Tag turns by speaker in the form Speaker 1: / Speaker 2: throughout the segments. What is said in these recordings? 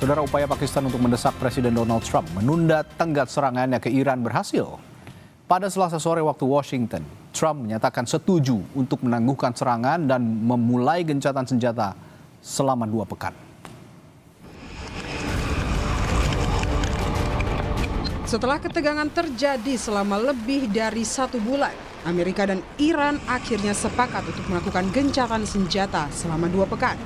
Speaker 1: Saudara, upaya Pakistan untuk mendesak Presiden Donald Trump menunda tenggat serangannya ke Iran berhasil. Pada Selasa sore waktu Washington, Trump menyatakan setuju untuk menangguhkan serangan dan memulai gencatan senjata selama 2 pekan.
Speaker 2: Setelah ketegangan terjadi selama lebih dari 1 bulan, Amerika dan Iran akhirnya sepakat untuk melakukan gencatan senjata selama 2 pekan.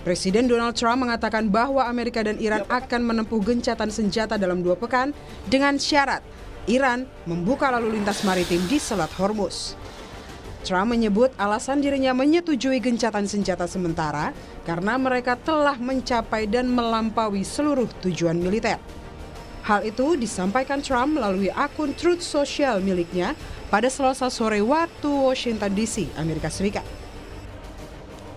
Speaker 2: Presiden Donald Trump mengatakan bahwa Amerika dan Iran akan menempuh gencatan senjata dalam 2 pekan dengan syarat Iran membuka lalu lintas maritim di Selat Hormuz. Trump menyebut alasan dirinya menyetujui gencatan senjata sementara karena mereka telah mencapai dan melampaui seluruh tujuan militer. Hal itu disampaikan Trump melalui akun Truth Social miliknya pada Selasa sore waktu Washington DC, Amerika Serikat.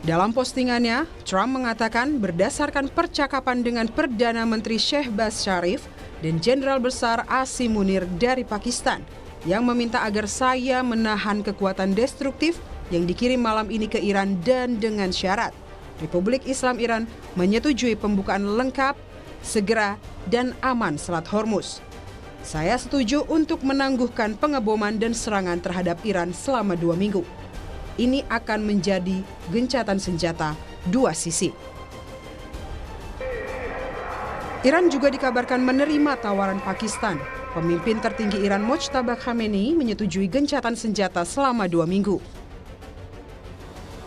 Speaker 2: Dalam postingannya, Trump mengatakan berdasarkan percakapan dengan Perdana Menteri Shehbaz Sharif dan Jenderal Besar Asim Munir dari Pakistan yang meminta agar saya menahan kekuatan destruktif yang dikirim malam ini ke Iran dan dengan syarat Republik Islam Iran menyetujui pembukaan lengkap, segera, dan aman Selat Hormuz. Saya setuju untuk menangguhkan pengeboman dan serangan terhadap Iran selama 2 minggu. Ini akan menjadi gencatan senjata 2 sisi. Iran juga dikabarkan menerima tawaran Pakistan. Pemimpin tertinggi Iran Mojtaba Khamenei menyetujui gencatan senjata selama 2 minggu.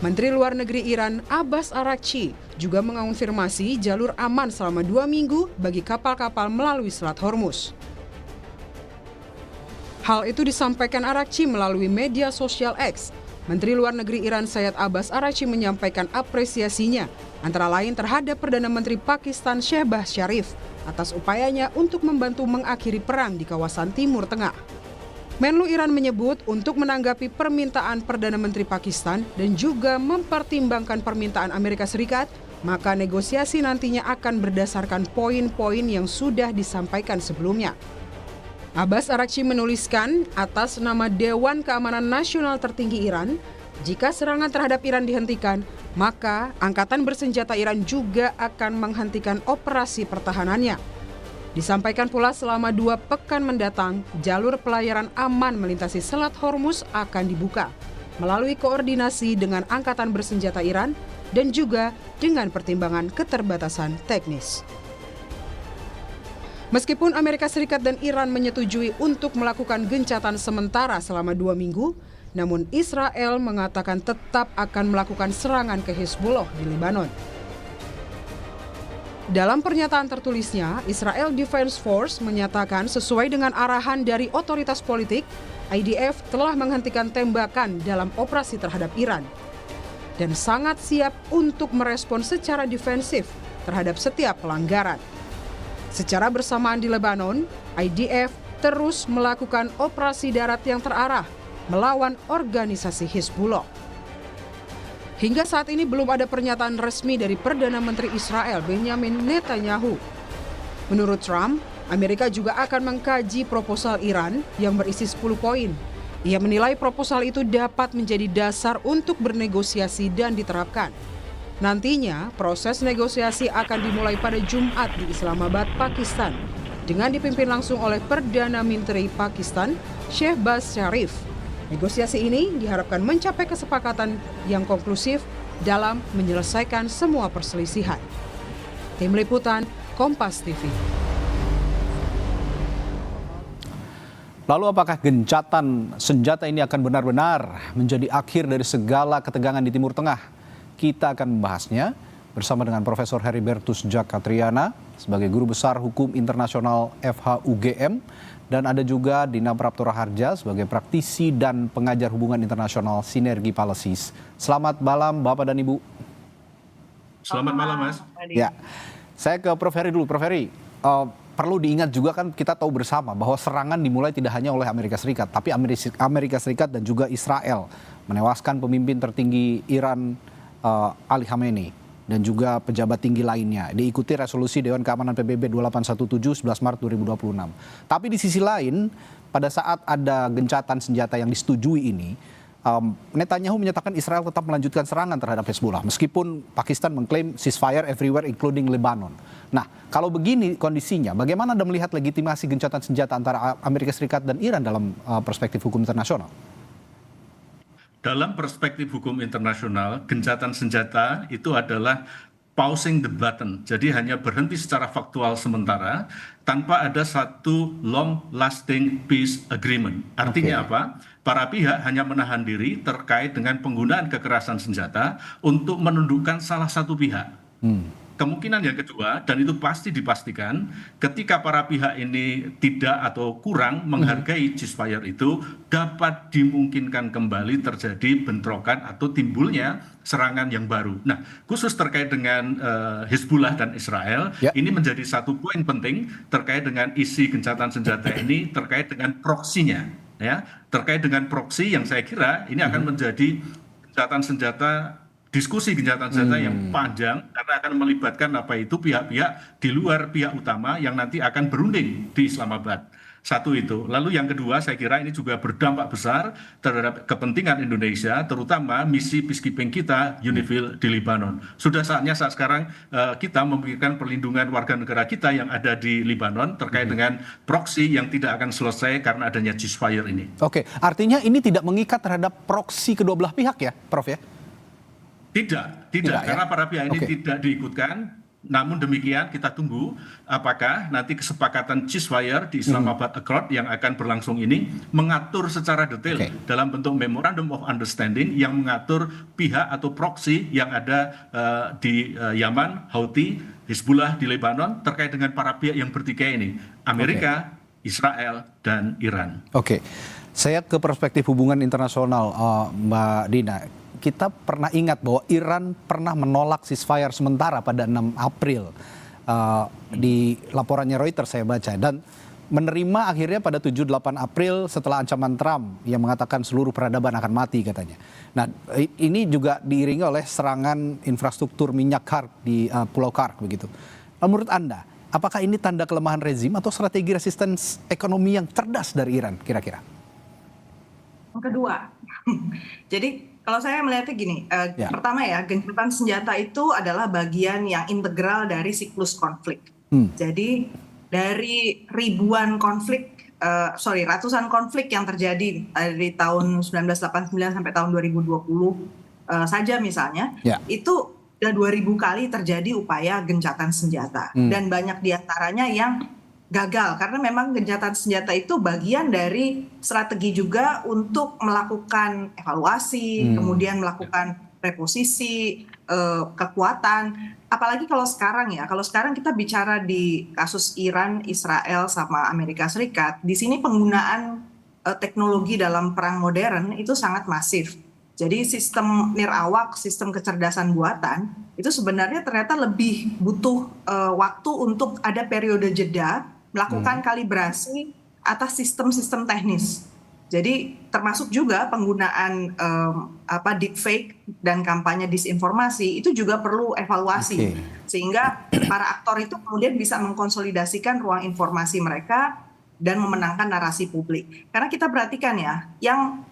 Speaker 2: Menteri Luar Negeri Iran Abbas Araghchi juga mengonfirmasi jalur aman selama 2 minggu bagi kapal-kapal melalui Selat Hormuz. Hal itu disampaikan Araghchi melalui media sosial X. Menteri Luar Negeri Iran Syed Abbas Araghchi menyampaikan apresiasinya antara lain terhadap Perdana Menteri Pakistan Shehbaz Sharif atas upayanya untuk membantu mengakhiri perang di kawasan Timur Tengah. Menlu Iran menyebut untuk menanggapi permintaan Perdana Menteri Pakistan dan juga mempertimbangkan permintaan Amerika Serikat, maka negosiasi nantinya akan berdasarkan poin-poin yang sudah disampaikan sebelumnya. Abbas Araghchi menuliskan atas nama Dewan Keamanan Nasional Tertinggi Iran, jika serangan terhadap Iran dihentikan, maka Angkatan Bersenjata Iran juga akan menghentikan operasi pertahanannya. Disampaikan pula selama 2 pekan mendatang, jalur pelayaran aman melintasi Selat Hormuz akan dibuka melalui koordinasi dengan Angkatan Bersenjata Iran dan juga dengan pertimbangan keterbatasan teknis. Meskipun Amerika Serikat dan Iran menyetujui untuk melakukan gencatan sementara selama 2 minggu, namun Israel mengatakan tetap akan melakukan serangan ke Hezbollah di Lebanon. Dalam pernyataan tertulisnya, Israel Defense Force menyatakan sesuai dengan arahan dari otoritas politik, IDF telah menghentikan tembakan dalam operasi terhadap Iran dan sangat siap untuk merespons secara defensif terhadap setiap pelanggaran. Secara bersamaan di Lebanon, IDF terus melakukan operasi darat yang terarah melawan organisasi Hezbollah. Hingga saat ini belum ada pernyataan resmi dari Perdana Menteri Israel Benjamin Netanyahu. Menurut Trump, Amerika juga akan mengkaji proposal Iran yang berisi 10 poin. Ia menilai proposal itu dapat menjadi dasar untuk bernegosiasi dan diterapkan. Nantinya, proses negosiasi akan dimulai pada Jumat di Islamabad, Pakistan, dengan dipimpin langsung oleh Perdana Menteri Pakistan, Shehbaz Sharif. Negosiasi ini diharapkan mencapai kesepakatan yang konklusif dalam menyelesaikan semua perselisihan. Tim Liputan, Kompas TV.
Speaker 1: Lalu apakah gencatan senjata ini akan benar-benar menjadi akhir dari segala ketegangan di Timur Tengah? Kita akan membahasnya bersama dengan Profesor Heribertus Jakatriana sebagai Guru Besar Hukum Internasional FH UGM dan ada juga Dina Prapto Raharja sebagai praktisi dan pengajar hubungan internasional Sinergi Policies. Selamat malam Bapak dan Ibu.
Speaker 3: Selamat malam Mas.
Speaker 1: Ya, saya ke Prof Heri dulu. Prof Heri, perlu diingat juga kan kita tahu bersama bahwa serangan dimulai tidak hanya oleh Amerika Serikat, tapi Amerika Serikat dan juga Israel menewaskan pemimpin tertinggi Iran Ali Khamenei dan juga pejabat tinggi lainnya. Diikuti resolusi Dewan Keamanan PBB 2817 11 Maret 2026. Tapi di sisi lain, pada saat ada gencatan senjata yang disetujui ini, Netanyahu menyatakan Israel tetap melanjutkan serangan terhadap Hezbollah meskipun Pakistan mengklaim ceasefire everywhere including Lebanon. Nah, kalau begini kondisinya, bagaimana Anda melihat legitimasi gencatan senjata antara Amerika Serikat dan Iran dalam perspektif hukum internasional?
Speaker 3: Dalam perspektif hukum internasional, gencatan senjata itu adalah pausing the button. Jadi hanya berhenti secara faktual sementara tanpa ada satu long lasting peace agreement. Artinya apa? Para pihak hanya menahan diri terkait dengan penggunaan kekerasan senjata untuk menundukkan salah satu pihak. Kemungkinan yang kedua, dan itu pasti dipastikan, ketika para pihak ini tidak atau kurang menghargai ceasefire itu, dapat dimungkinkan kembali terjadi bentrokan atau timbulnya serangan yang baru. Nah, khusus terkait dengan Hezbollah dan Israel, ini menjadi satu poin penting terkait dengan isi gencatan senjata ini, terkait dengan proksinya. Ya, terkait dengan proksi yang saya kira ini akan menjadi gencatan senjata, diskusi gencatan senjata yang panjang karena akan melibatkan apa itu pihak-pihak di luar pihak utama yang nanti akan berunding di Islamabad. Satu itu. Lalu yang kedua, saya kira ini juga berdampak besar terhadap kepentingan Indonesia, terutama misi peacekeeping kita UNIFIL di Lebanon. Sudah saatnya saat sekarang kita memikirkan perlindungan warga negara kita yang ada di Lebanon terkait dengan proksi yang tidak akan selesai karena adanya ceasefire ini.
Speaker 1: Oke, artinya ini tidak mengikat terhadap proksi kedua belah pihak ya, Prof ya?
Speaker 3: Tidak,
Speaker 1: Tidak,
Speaker 3: karena
Speaker 1: ya?
Speaker 3: para pihak ini
Speaker 1: Oke.
Speaker 3: tidak diikutkan. Namun demikian kita tunggu apakah nanti kesepakatan ceasefire di Islamabad Accord yang akan berlangsung ini mengatur secara detail dalam bentuk Memorandum of Understanding yang mengatur pihak atau proksi yang ada di Yaman, Houthi, Hezbollah di Lebanon terkait dengan para pihak yang bertikai ini, Amerika, Israel, dan Iran.
Speaker 1: Oke, saya ke perspektif hubungan internasional, Mbak Dina. Kita pernah ingat bahwa Iran pernah menolak ceasefire sementara pada 6 April. Di laporannya Reuters saya baca. Dan menerima akhirnya pada 7-8 April setelah ancaman Trump yang mengatakan seluruh peradaban akan mati katanya. Nah, ini juga diiringi oleh serangan infrastruktur minyak Kark di Pulau Kark begitu. Menurut Anda, apakah ini tanda kelemahan rezim atau strategi resistance ekonomi yang cerdas dari Iran kira-kira?
Speaker 4: Yang kedua, jadi kalau saya melihatnya gini, pertama ya, gencatan senjata itu adalah bagian yang integral dari siklus konflik. Jadi dari ratusan konflik yang terjadi dari tahun 1989 sampai tahun 2020 saja misalnya, itu sudah 2000 kali terjadi upaya gencatan senjata. Dan banyak diantaranya yang gagal karena memang gencatan senjata itu bagian dari strategi juga untuk melakukan evaluasi, kemudian melakukan reposisi kekuatan. Apalagi kalau sekarang kita bicara di kasus Iran, Israel sama Amerika Serikat, di sini penggunaan teknologi dalam perang modern itu sangat masif. Jadi sistem nirawak, sistem kecerdasan buatan itu sebenarnya ternyata lebih butuh waktu untuk ada periode jeda melakukan kalibrasi atas sistem-sistem teknis. Jadi termasuk juga penggunaan deepfake dan kampanye disinformasi itu juga perlu evaluasi sehingga para aktor itu kemudian bisa mengkonsolidasikan ruang informasi mereka dan memenangkan narasi publik. Karena kita perhatikan ya, yang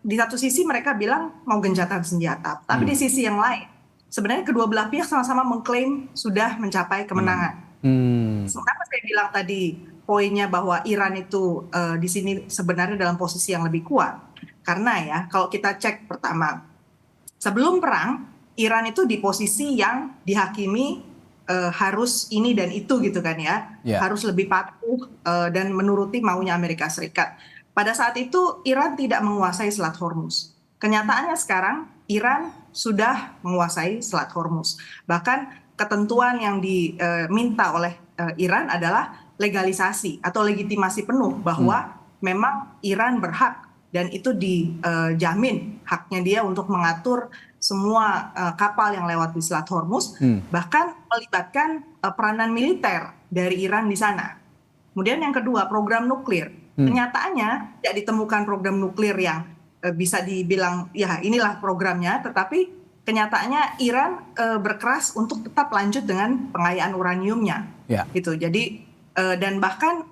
Speaker 4: di satu sisi mereka bilang mau gencatan senjata, tapi di sisi yang lain sebenarnya kedua belah pihak sama-sama mengklaim sudah mencapai kemenangan. Kenapa saya bilang tadi poinnya bahwa Iran itu di sini sebenarnya dalam posisi yang lebih kuat? Karena ya kalau kita cek pertama, sebelum perang Iran itu di posisi yang dihakimi harus ini dan itu gitu kan ya, harus lebih patuh dan menuruti maunya Amerika Serikat. Pada saat itu Iran tidak menguasai Selat Hormuz. Kenyataannya sekarang Iran sudah menguasai Selat Hormuz. Bahkan ketentuan yang diminta oleh Iran adalah legalisasi atau legitimasi penuh bahwa memang Iran berhak dan itu dijamin haknya dia untuk mengatur semua kapal yang lewat di Selat Hormuz, bahkan melibatkan peranan militer dari Iran di sana. Kemudian yang kedua, program nuklir. Kenyataannya tidak ditemukan program nuklir yang bisa dibilang ya inilah programnya, tetapi kenyataannya Iran berkeras untuk tetap lanjut dengan pengayaan uraniumnya, gitu. Jadi dan bahkan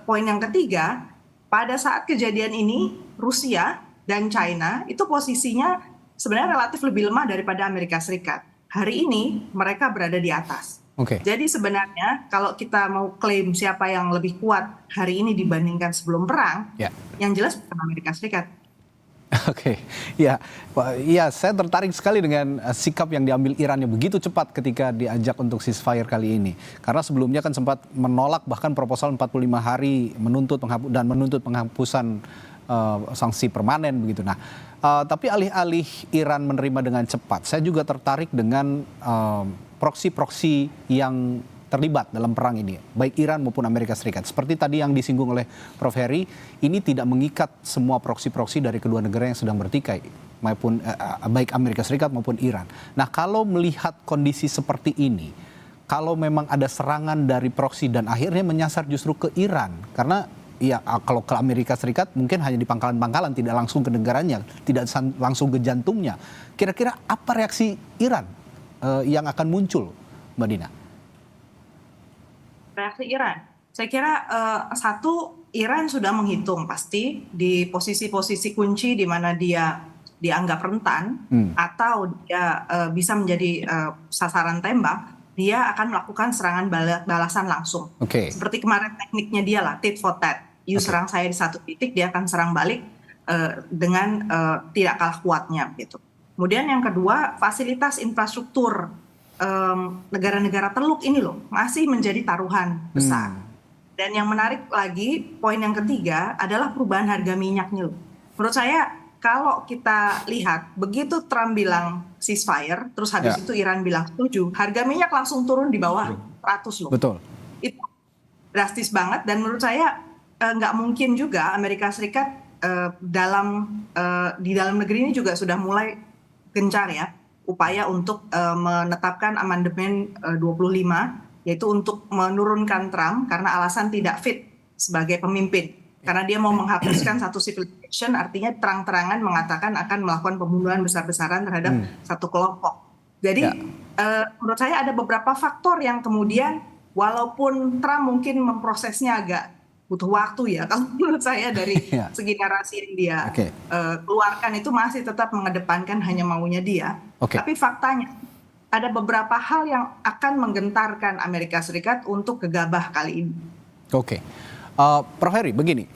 Speaker 4: poin yang ketiga, pada saat kejadian ini Rusia dan China itu posisinya sebenarnya relatif lebih lemah daripada Amerika Serikat. Hari ini mereka berada di atas. Jadi sebenarnya kalau kita mau klaim siapa yang lebih kuat hari ini dibandingkan sebelum perang, yang jelas bukan Amerika Serikat.
Speaker 1: Ya, saya tertarik sekali dengan sikap yang diambil Iran yang begitu cepat ketika diajak untuk ceasefire kali ini. Karena sebelumnya kan sempat menolak bahkan proposal 45 hari menuntut penghapusan sanksi permanen begitu. Nah, tapi alih-alih Iran menerima dengan cepat, saya juga tertarik dengan proksi-proksi yang terlibat dalam perang ini, baik Iran maupun Amerika Serikat. Seperti tadi yang disinggung oleh Prof. Heri, ini tidak mengikat semua proksi-proksi dari kedua negara yang sedang bertikai, maupun baik Amerika Serikat maupun Iran. Nah, kalau melihat kondisi seperti ini, kalau memang ada serangan dari proksi dan akhirnya menyasar justru ke Iran, karena ya kalau ke Amerika Serikat mungkin hanya di pangkalan-pangkalan, tidak langsung ke negaranya, tidak langsung ke jantungnya. Kira-kira apa reaksi Iran yang akan muncul, Mbak Dina?
Speaker 4: Reaksi Iran, saya kira satu, Iran sudah menghitung pasti di posisi-posisi kunci di mana dia dianggap rentan atau dia bisa menjadi sasaran tembak, dia akan melakukan serangan balasan langsung. Seperti kemarin tekniknya dia lah, tit for tat. You serang saya di satu titik, dia akan serang balik dengan tidak kalah kuatnya gitu. Kemudian yang kedua, fasilitas infrastruktur negara-negara Teluk ini loh masih menjadi taruhan besar. Dan yang menarik lagi, poin yang ketiga adalah perubahan harga minyaknya loh. Menurut saya kalau kita lihat begitu Trump bilang ceasefire, terus habis itu Iran bilang setuju, harga minyak langsung turun di bawah 100 loh.
Speaker 1: Betul.
Speaker 4: Itu drastis banget dan menurut saya nggak mungkin juga Amerika Serikat di dalam negeri ini juga sudah mulai gencar ya upaya untuk menetapkan amandemen 25, yaitu untuk menurunkan Trump karena alasan tidak fit sebagai pemimpin. Karena dia mau menghapuskan satu civilization, artinya terang-terangan mengatakan akan melakukan pembunuhan besar-besaran terhadap satu kelompok. Jadi menurut saya ada beberapa faktor yang kemudian walaupun Trump mungkin memprosesnya agak butuh waktu ya, kalau menurut saya dari segi narasi yang dia keluarkan itu masih tetap mengedepankan hanya maunya dia. Tapi faktanya ada beberapa hal yang akan menggentarkan Amerika Serikat untuk gegabah kali ini.
Speaker 1: Prof. Heri, begini,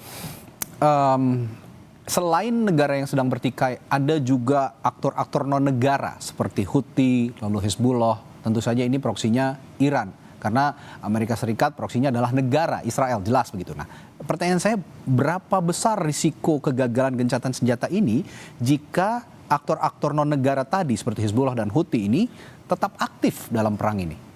Speaker 1: selain negara yang sedang bertikai, ada juga aktor-aktor non-negara seperti Houthi, lalu Hezbollah, tentu saja ini proksinya Iran. Karena Amerika Serikat proksinya adalah negara, Israel, jelas begitu. Nah, pertanyaan saya, berapa besar risiko kegagalan gencatan senjata ini jika aktor-aktor non-negara tadi seperti Hezbollah dan Houthi ini tetap aktif dalam perang ini?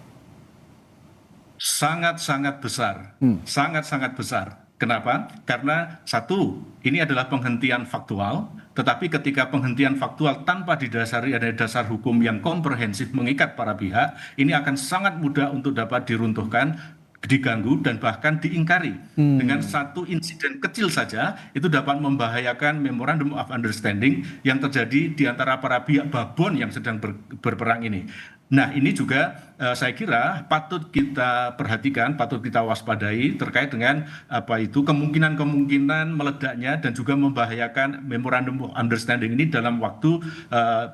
Speaker 3: Sangat-sangat besar, sangat-sangat besar. Kenapa? Karena satu, ini adalah penghentian faktual, tetapi ketika penghentian faktual tanpa didasari ada dasar hukum yang komprehensif mengikat para pihak, ini akan sangat mudah untuk dapat diruntuhkan, diganggu, dan bahkan diingkari. Dengan satu insiden kecil saja, itu dapat membahayakan Memorandum of Understanding yang terjadi di antara para pihak babon yang sedang berperang ini. Nah, ini juga saya kira patut kita perhatikan, patut kita waspadai terkait dengan kemungkinan meledaknya dan juga membahayakan Memorandum of Understanding ini dalam waktu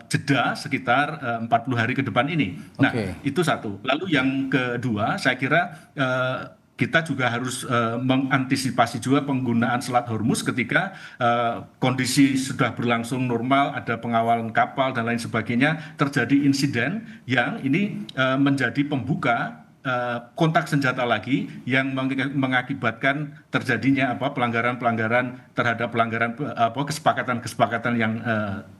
Speaker 3: jeda sekitar 40 hari ke depan ini. Nah, itu satu. Lalu yang kedua, saya kira kita juga harus mengantisipasi juga penggunaan Selat Hormuz ketika kondisi sudah berlangsung normal, ada pengawalan kapal dan lain sebagainya, terjadi insiden yang ini menjadi pembuka kontak senjata lagi yang mengakibatkan terjadinya pelanggaran-pelanggaran terhadap kesepakatan-kesepakatan yang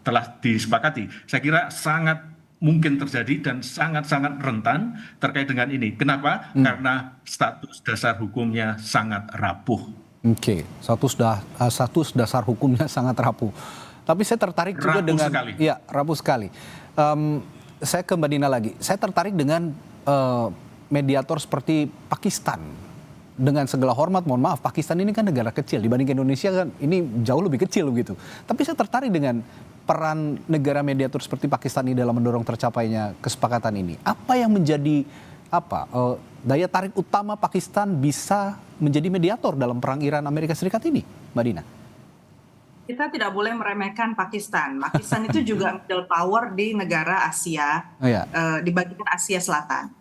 Speaker 3: telah disepakati. Saya kira sangat mungkin terjadi dan sangat-sangat rentan terkait dengan ini. Kenapa? Karena status dasar hukumnya sangat rapuh. Status dasar hukumnya sangat rapuh. Tapi saya tertarik juga dengan rapuh sekali. Saya ke Mbak Dina lagi. Saya tertarik dengan mediator seperti Pakistan. Dengan segala hormat, mohon maaf, Pakistan ini kan negara kecil dibanding Indonesia, kan ini jauh lebih kecil begitu. Tapi saya tertarik dengan peran negara mediator seperti Pakistan ini dalam mendorong tercapainya kesepakatan ini. Apa yang menjadi daya tarik utama Pakistan bisa menjadi mediator dalam perang Iran Amerika Serikat ini, Mbak Dina?
Speaker 4: Kita tidak boleh meremehkan Pakistan. Pakistan itu juga middle power di negara Asia, di bagian Asia Selatan.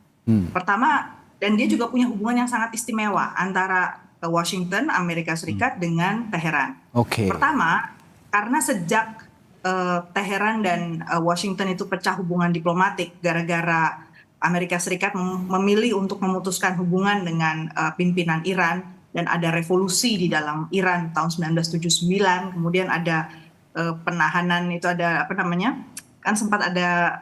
Speaker 4: Pertama, dan dia juga punya hubungan yang sangat istimewa antara Washington, Amerika Serikat dengan Teheran. Pertama, karena sejak Teheran dan Washington itu pecah hubungan diplomatik gara-gara Amerika Serikat memilih untuk memutuskan hubungan dengan pimpinan Iran, dan ada revolusi di dalam Iran tahun 1979, kemudian ada penahanan, itu ada apa namanya, kan sempat ada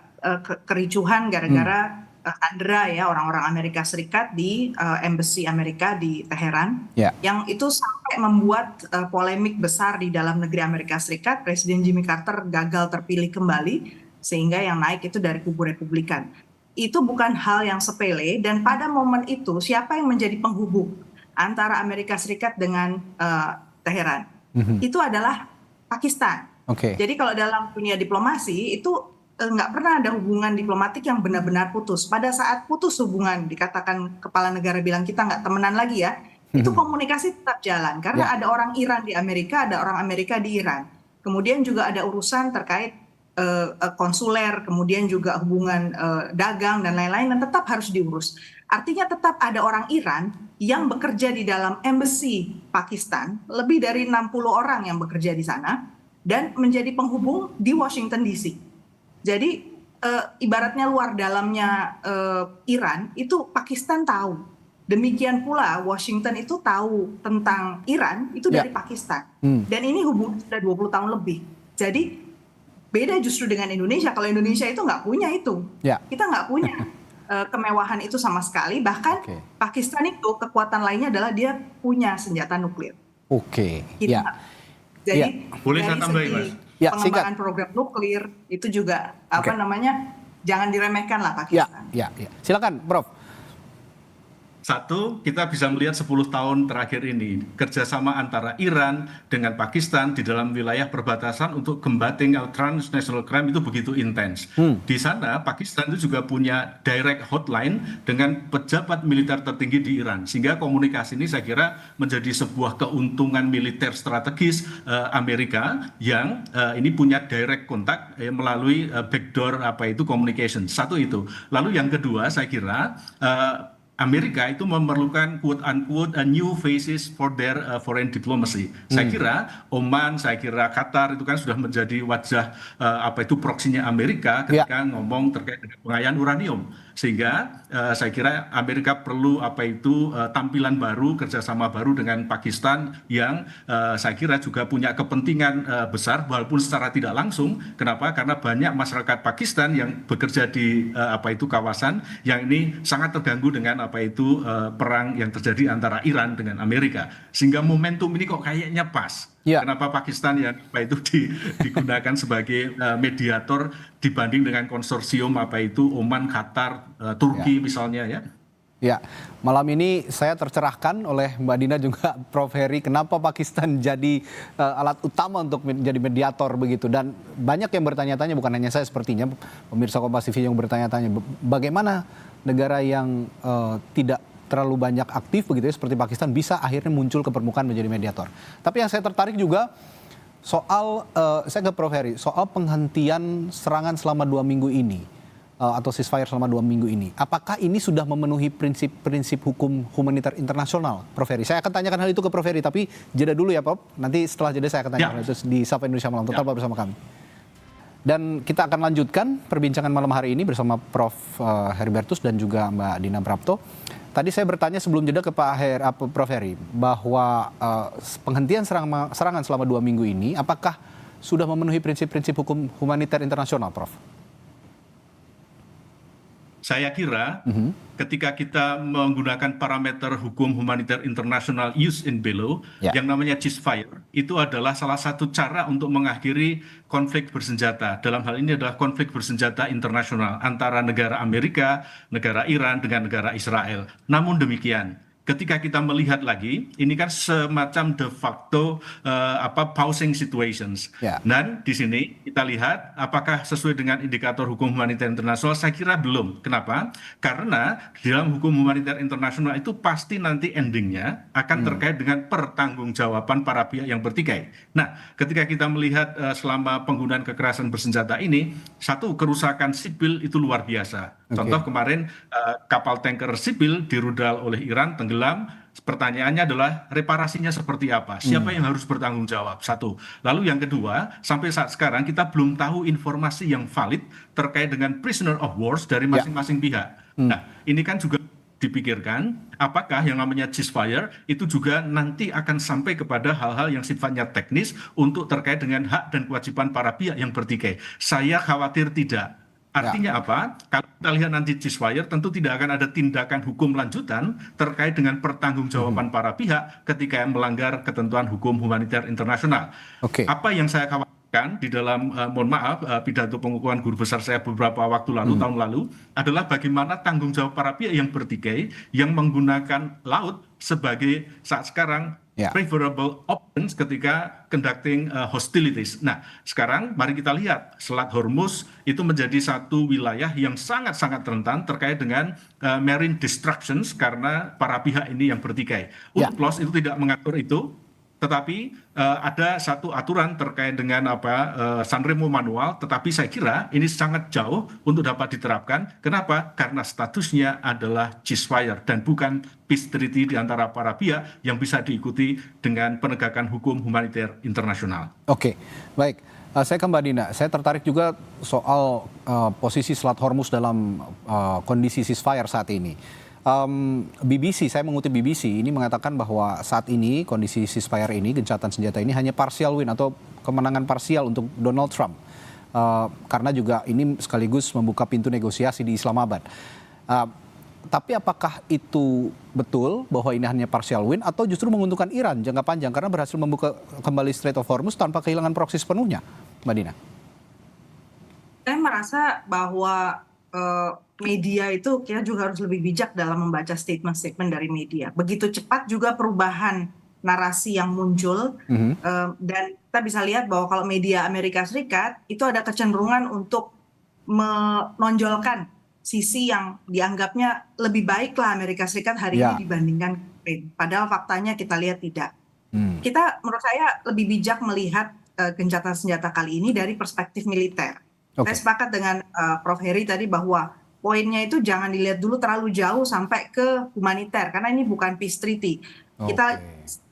Speaker 4: kericuhan gara-gara sandera ya orang-orang Amerika Serikat di embassy Amerika di Teheran, yang itu sampai membuat polemik besar di dalam negeri Amerika Serikat. Presiden Jimmy Carter gagal terpilih kembali, sehingga yang naik itu dari kubu Republikan. Itu bukan hal yang sepele, dan pada momen itu siapa yang menjadi penghubung antara Amerika Serikat dengan Teheran? Itu adalah Pakistan. Jadi kalau dalam dunia diplomasi itu nggak pernah ada hubungan diplomatik yang benar-benar putus. Pada saat putus hubungan, dikatakan kepala negara bilang kita nggak temenan lagi ya, itu komunikasi tetap jalan. Karena ada orang Iran di Amerika, ada orang Amerika di Iran. Kemudian juga ada urusan terkait konsuler, kemudian juga hubungan dagang dan lain-lain, dan tetap harus diurus. Artinya tetap ada orang Iran yang bekerja di dalam embassy Pakistan, lebih dari 60 orang yang bekerja di sana, dan menjadi penghubung di Washington DC. Jadi ibaratnya luar dalamnya Iran, itu Pakistan tahu. Demikian pula Washington itu tahu tentang Iran, itu dari Pakistan. Dan ini hubungan sudah 20 tahun lebih. Jadi beda justru dengan Indonesia. Kalau Indonesia itu nggak punya itu. Kita nggak punya kemewahan itu sama sekali. Bahkan Pakistan itu kekuatan lainnya adalah dia punya senjata nuklir. Jadi
Speaker 3: boleh saya tambahin, Mas?
Speaker 4: Pengembangan program nuklir itu juga apa namanya, jangan diremehkan lah Pakistan.
Speaker 1: Silakan, Prof.
Speaker 3: Satu, kita bisa melihat 10 tahun terakhir ini kerjasama antara Iran dengan Pakistan di dalam wilayah perbatasan untuk combating transnational crime itu begitu intens. Di sana Pakistan itu juga punya direct hotline dengan pejabat militer tertinggi di Iran, sehingga komunikasi ini saya kira menjadi sebuah keuntungan militer strategis Amerika yang ini punya direct kontak melalui backdoor communication. Satu itu. Lalu yang kedua, saya kira Amerika itu memerlukan quote-unquote new faces for their foreign diplomacy. Saya kira Oman, saya kira Qatar itu kan sudah menjadi wajah proksinya Amerika ketika ngomong terkait dengan pengayaan uranium. Sehingga saya kira Amerika perlu tampilan baru, kerjasama baru dengan Pakistan yang saya kira juga punya kepentingan besar walaupun secara tidak langsung. Kenapa? Karena banyak masyarakat Pakistan yang bekerja di kawasan yang ini sangat terganggu dengan perang yang terjadi antara Iran dengan Amerika, sehingga momentum ini kok kayaknya pas. Kenapa Pakistan yang digunakan sebagai mediator dibanding dengan konsorsium Oman, Qatar, Turki misalnya ya.
Speaker 1: Malam ini saya tercerahkan oleh Mbak Dina juga Prof Heri, kenapa Pakistan jadi alat utama untuk menjadi mediator begitu. Dan banyak yang bertanya-tanya, bukan hanya saya sepertinya, pemirsa Kompas TV yang bertanya-tanya, bagaimana negara yang tidak terlalu banyak aktif begitu ya, seperti Pakistan bisa akhirnya muncul ke permukaan menjadi mediator. Tapi yang saya tertarik juga soal, saya ke Prof Heri, soal penghentian serangan selama 2 minggu ini, atau ceasefire selama 2 minggu ini. Apakah ini sudah memenuhi prinsip hukum humaniter internasional, Prof Heri? Saya akan tanyakan hal itu ke Prof Heri, tapi jeda dulu ya, Prof. Nanti setelah jeda saya akan tanyakan itu di Sapa Indonesia Malam. Tetap bersama kami. Dan kita akan lanjutkan perbincangan malam hari ini bersama Prof Heribertus dan juga Mbak Dina Prapto. Tadi saya bertanya sebelum jeda ke Prof Heri bahwa penghentian serangan selama 2 minggu ini apakah sudah memenuhi prinsip-prinsip hukum humaniter internasional, Prof?
Speaker 3: Saya kira ketika kita menggunakan parameter hukum humaniter internasional ius in bello, yang namanya ceasefire, itu adalah salah satu cara untuk mengakhiri konflik bersenjata. Dalam hal ini adalah konflik bersenjata internasional antara negara Amerika, negara Iran dengan negara Israel. Namun demikian, ketika kita melihat lagi, ini kan semacam de facto pausing situations. Dan di sini kita lihat apakah sesuai dengan indikator hukum humaniter internasional. Saya kira belum. Kenapa? Karena di dalam hukum humaniter internasional itu pasti nanti endingnya akan terkait dengan pertanggungjawaban para pihak yang bertikai. Nah, ketika kita melihat selama penggunaan kekerasan bersenjata ini, satu, kerusakan sipil itu luar biasa. Contoh kemarin kapal tanker sipil dirudal oleh Iran, tenggelam. Pertanyaannya adalah reparasinya seperti apa? Siapa yang harus bertanggung jawab? Satu. Lalu yang kedua, sampai saat sekarang kita belum tahu informasi yang valid terkait dengan prisoner of wars dari masing-masing pihak. Nah, ini kan juga dipikirkan apakah yang namanya ceasefire itu juga nanti akan sampai kepada hal-hal yang sifatnya teknis untuk terkait dengan hak dan kewajiban para pihak yang bertikai. Saya khawatir tidak. Artinya apa? Kalau kita lihat nanti ceasefire, tentu tidak akan ada tindakan hukum lanjutan terkait dengan pertanggungjawaban para pihak ketika melanggar ketentuan hukum humaniter internasional. Apa yang saya khawatirkan di dalam, mohon maaf, pidato pengukuhan guru besar saya beberapa waktu lalu, tahun lalu, adalah bagaimana tanggung jawab para pihak yang bertikai yang menggunakan laut sebagai saat sekarang preferable options ketika conducting hostilities. Nah, sekarang mari kita lihat Selat Hormuz itu menjadi satu wilayah yang sangat-sangat rentan terkait dengan marine distractions karena para pihak ini yang bertikai. UNCLOS itu tidak mengatur itu, tetapi ada satu aturan terkait dengan Sanremo manual, tetapi saya kira ini sangat jauh untuk dapat diterapkan. Kenapa? Karena statusnya adalah ceasefire dan bukan peace treaty di antara para pihak yang bisa diikuti dengan penegakan hukum humaniter internasional.
Speaker 1: Baik. Saya ke Mbak Dina. Saya tertarik juga soal posisi Selat Hormuz dalam kondisi ceasefire saat ini. BBC, saya mengutip BBC, ini mengatakan bahwa saat ini kondisi ceasefire ini, gencatan senjata ini hanya partial win atau kemenangan parsial untuk Donald Trump. Karena juga ini sekaligus membuka pintu negosiasi di Islamabad. Tapi apakah itu betul bahwa ini hanya partial win atau justru menguntungkan Iran jangka panjang karena berhasil membuka kembali Strait of Hormuz tanpa kehilangan proksi sepenuhnya, Mbak Dina?
Speaker 4: Saya merasa bahwa media itu kita juga harus lebih bijak dalam membaca statement-statement dari media. Begitu cepat juga perubahan narasi yang muncul, dan kita bisa lihat bahwa kalau media Amerika Serikat itu ada kecenderungan untuk menonjolkan sisi yang dianggapnya lebih baiklah Amerika Serikat hari ini dibandingkan Ukraine. Padahal faktanya kita lihat tidak. Kita menurut saya lebih bijak melihat gencatan senjata kali ini dari perspektif militer. Saya sepakat dengan Prof. Heri tadi bahwa poinnya itu jangan dilihat dulu terlalu jauh sampai ke humaniter, karena ini bukan peace treaty. Kita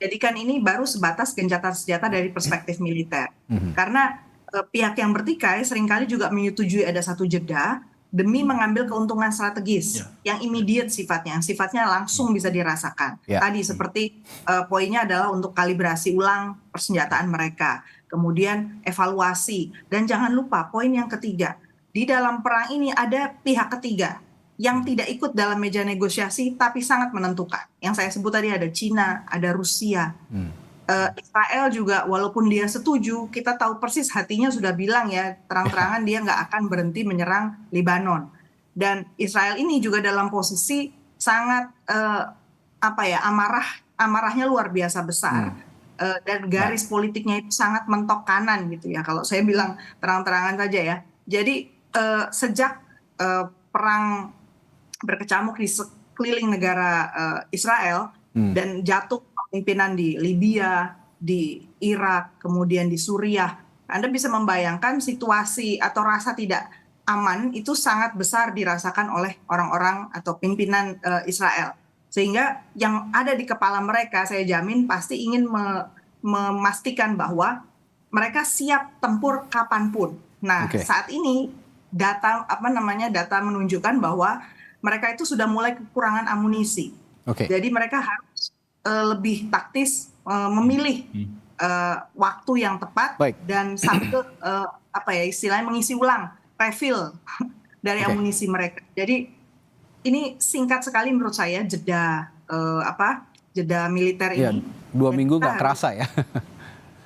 Speaker 4: jadikan ini baru sebatas gencatan senjata dari perspektif militer. Karena pihak yang bertikai seringkali juga menyetujui ada satu jeda demi mengambil keuntungan strategis yang immediate sifatnya, yang sifatnya langsung bisa dirasakan. Tadi seperti poinnya adalah untuk kalibrasi ulang persenjataan mereka, kemudian evaluasi, dan jangan lupa poin yang ketiga, di dalam perang ini ada pihak ketiga yang tidak ikut dalam meja negosiasi tapi sangat menentukan. Yang saya sebut tadi ada Cina, ada Rusia, Israel juga, walaupun dia setuju, kita tahu persis hatinya sudah bilang ya terang-terangan dia nggak akan berhenti menyerang Lebanon. Dan Israel ini juga dalam posisi sangat amarahnya luar biasa besar. Dan garis politiknya itu sangat mentok kanan gitu ya, kalau saya bilang terang-terangan saja ya. Jadi sejak perang berkecamuk di sekeliling negara Israel dan jatuh pimpinan di Libya, di Irak, kemudian di Suriah, Anda bisa membayangkan situasi atau rasa tidak aman itu sangat besar dirasakan oleh orang-orang atau pimpinan Israel. Sehingga yang ada di kepala mereka, saya jamin pasti ingin memastikan bahwa mereka siap tempur kapanpun. Nah, saat ini data menunjukkan bahwa mereka itu sudah mulai kekurangan amunisi. Jadi mereka harus lebih taktis memilih waktu yang tepat dan sambil istilahnya mengisi ulang, refill dari amunisi mereka. Jadi ini singkat sekali menurut saya jeda militer ini.
Speaker 1: 2 minggu nggak terasa ya?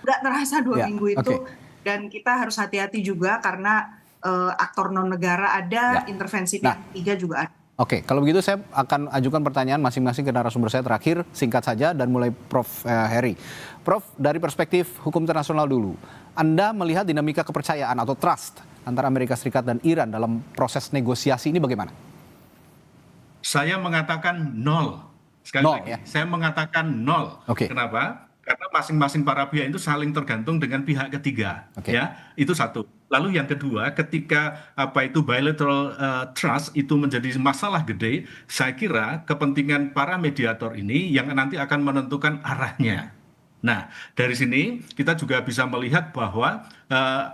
Speaker 4: Nggak terasa 2 minggu itu. Dan kita harus hati-hati juga karena aktor non negara ada, intervensi pihak ketiga juga ada.
Speaker 1: Oke, kalau begitu saya akan ajukan pertanyaan masing-masing ke narasumber saya terakhir, singkat saja dan mulai Prof. Heri. Prof, dari perspektif hukum internasional dulu, Anda melihat dinamika kepercayaan atau trust antara Amerika Serikat dan Iran dalam proses negosiasi ini bagaimana?
Speaker 3: Saya mengatakan nol. Sekali
Speaker 1: Nol,
Speaker 3: lagi,
Speaker 1: ya?
Speaker 3: saya mengatakan nol.
Speaker 1: Oke.
Speaker 3: Kenapa? Karena masing-masing para pihak itu saling tergantung dengan pihak ketiga,
Speaker 1: Oke.
Speaker 3: ya. Itu satu. Lalu yang kedua, ketika bilateral trust itu menjadi masalah gede, saya kira kepentingan para mediator ini yang nanti akan menentukan arahnya. Nah, dari sini kita juga bisa melihat bahwa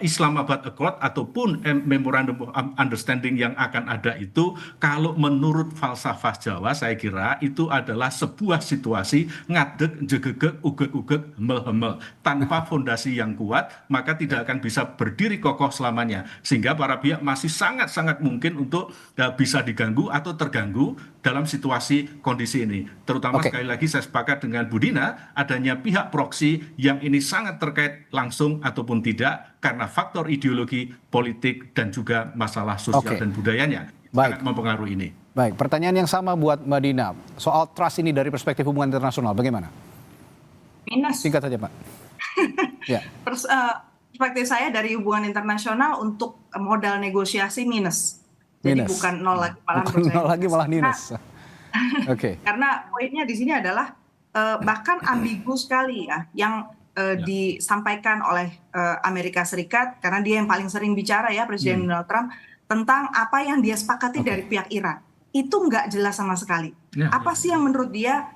Speaker 3: Islamabad Accord ataupun Memorandum of Understanding yang akan ada itu, kalau menurut falsafah Jawa, saya kira itu adalah sebuah situasi ngadeg, jegegeg, ugeg-ugeg, hemel-hemel. Tanpa fondasi yang kuat, maka tidak akan bisa berdiri kokoh selamanya. Sehingga para pihak masih sangat-sangat mungkin untuk bisa diganggu atau terganggu dalam situasi kondisi ini. Terutama sekali lagi saya sepakat dengan Bu Dina, adanya pihak proksi yang ini sangat terkait langsung ataupun tidak karena faktor ideologi, politik, dan juga masalah sosial dan budayanya sangat mempengaruhi ini.
Speaker 1: Baik, pertanyaan yang sama buat Mbak Dina. Soal trust ini dari perspektif hubungan internasional, bagaimana?
Speaker 4: Minus.
Speaker 1: Singkat saja, Pak. Ya.
Speaker 4: Perspektif saya dari hubungan internasional untuk modal negosiasi minus. Jadi bukan nol lagi, malah
Speaker 1: bukan nol lagi, malah minus. Oke.
Speaker 4: Karena poinnya di sini adalah bahkan ambigu sekali ya yang disampaikan oleh Amerika Serikat, karena dia yang paling sering bicara ya, Presiden Donald Trump, tentang apa yang dia sepakati dari pihak Iran. Itu nggak jelas sama sekali. Apa sih yang menurut dia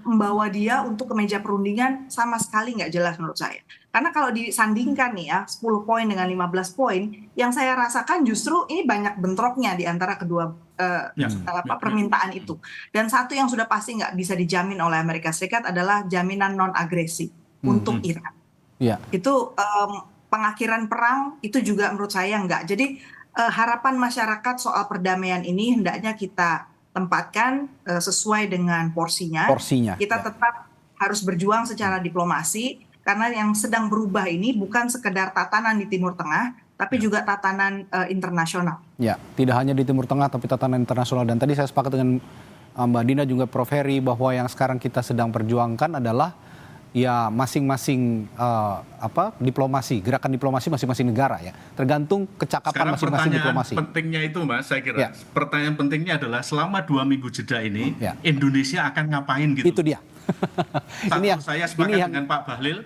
Speaker 4: membawa dia untuk ke meja perundingan, sama sekali nggak jelas menurut saya. Karena kalau disandingkan nih ya, 10 poin dengan 15 poin, yang saya rasakan justru ini banyak bentroknya di antara kedua permintaan itu. Dan satu yang sudah pasti nggak bisa dijamin oleh Amerika Serikat adalah jaminan non-agresi untuk Iran. Itu pengakhiran perang itu juga menurut saya nggak. Jadi harapan masyarakat soal perdamaian ini hendaknya kita tempatkan sesuai dengan porsinya. Kita tetap harus berjuang secara diplomasi, karena yang sedang berubah ini bukan sekedar tatanan di Timur Tengah, tapi juga tatanan internasional. Ya,
Speaker 1: tidak hanya di Timur Tengah, tapi tatanan internasional. Dan tadi saya sepakat dengan Mbak Dina juga Prof. Heri bahwa yang sekarang kita sedang perjuangkan adalah ya masing-masing diplomasi, gerakan diplomasi masing-masing negara ya. Tergantung kecakapan masing-masing diplomasi.
Speaker 3: Pentingnya itu Mas, saya kira. Pertanyaan pentingnya adalah selama 2 minggu jeda ini Indonesia akan ngapain gitu.
Speaker 1: Itu dia.
Speaker 3: Saya sepakat dengan Pak Bahlil.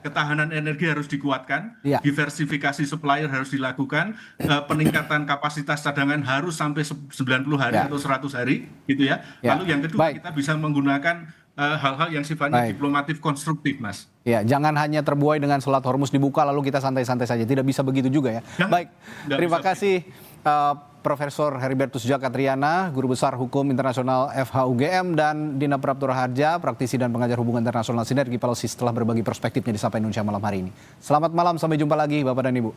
Speaker 3: Ketahanan energi harus dikuatkan, diversifikasi supplier harus dilakukan, peningkatan kapasitas cadangan harus sampai 90 hari atau 100 hari gitu ya. Lalu yang kedua kita bisa menggunakan hal-hal yang sifatnya diplomatif konstruktif, Mas.
Speaker 1: Ya, jangan hanya terbuai dengan Selat Hormuz dibuka lalu kita santai-santai saja. Tidak bisa begitu juga ya. Baik, terima kasih Profesor Heribertus Jakatriana, Guru Besar Hukum Internasional FHUGM, dan Dina Praptura Harja, praktisi dan pengajar hubungan internasional Sinergi Policy, setelah berbagi perspektifnya di Sapa Indonesia malam hari ini. Selamat malam, sampai jumpa lagi Bapak dan Ibu.